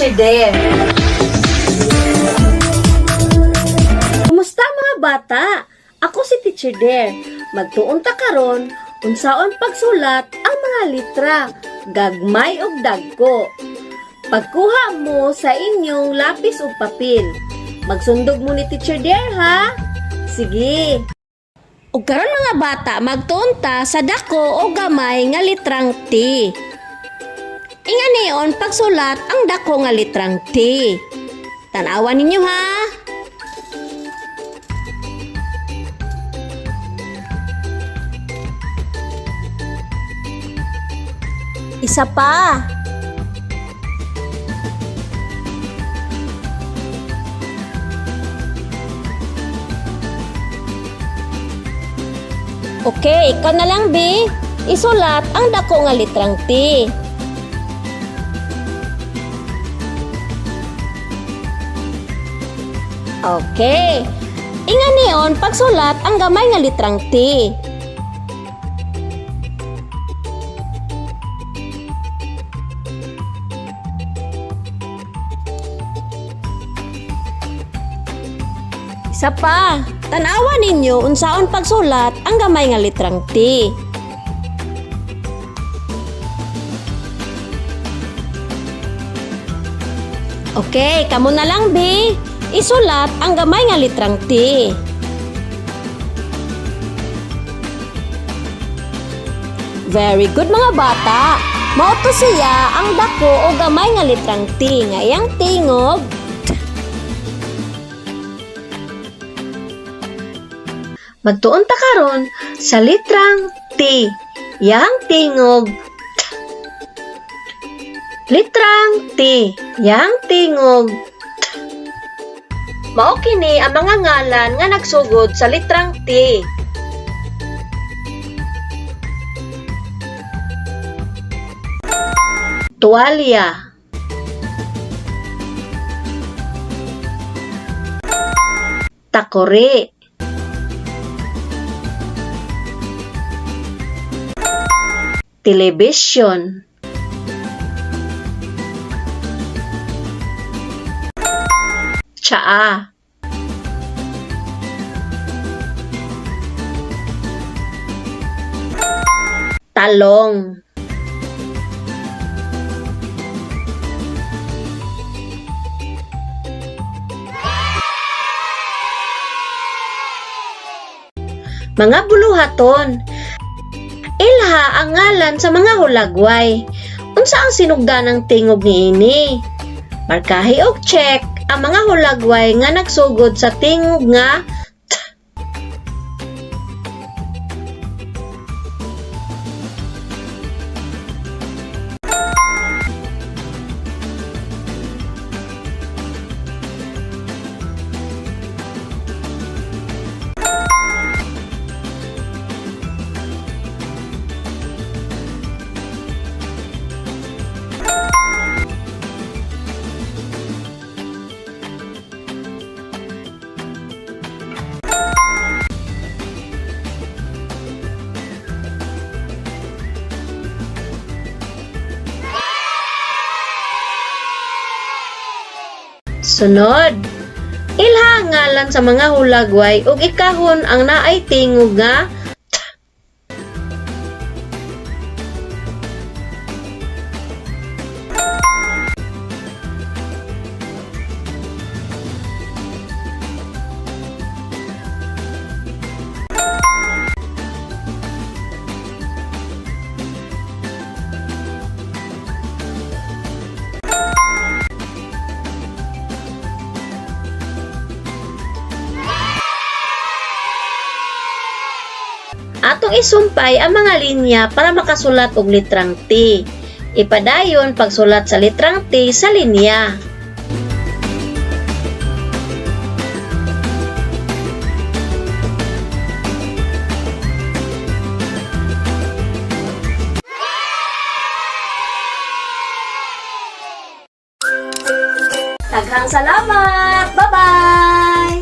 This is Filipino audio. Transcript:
Teacher Dare. Kumusta mga bata? Ako si Teacher Dare. Magtuon ta karon unsaon pagsulat ang mga litra, gagmay ug dagko. Pagkuha mo sa inyong lapis ug papel. Magsundog mo ni Teacher Dare ha. Sige. Ug karon mga bata, magtuon ta sa dako o gamay nga litrang T. Inganiyon pagsulat ang dako nga litrang T. Tanawan ninyo ha. Isa pa. Okay, ikaw na lang, B. Isulat ang dako nga litrang T. Okay. Inganiyon pagsulat ang gamay nga litrang T. Isa pa, tanawa ninyo unsaon pagsulat ang gamay nga litrang T. Okay, kamo na lang, B. Isulat ang gamay nga litrang T. Very good mga bata. Mao to siya ang dako o gamay nga litrang T nga iyang tingog. Magtuon ta karon sa litrang T. Yang tingog T. Litrang T. Yang tingog T. Mao kini ang mga ngalan nga nagsugod sa litrang T. Tuwalya. Takore. Television. Tsaa. Talong. Mga buluhaton. Ilha ang ngalan sa mga hulagway. Unsa ang sinugdan ng tingog niini? Markahi og check ang mga hulagway nga nagsugod sa tingog nga T. Sunod, ilha ang ngalan sa mga hulagway ug ikahon ang naay tingog nga T. Atong isumpay ang mga linya para makasulat og litrang T. Ipadayon pagsulat sa litrang T sa linya. Daghang salamat! Bye-bye!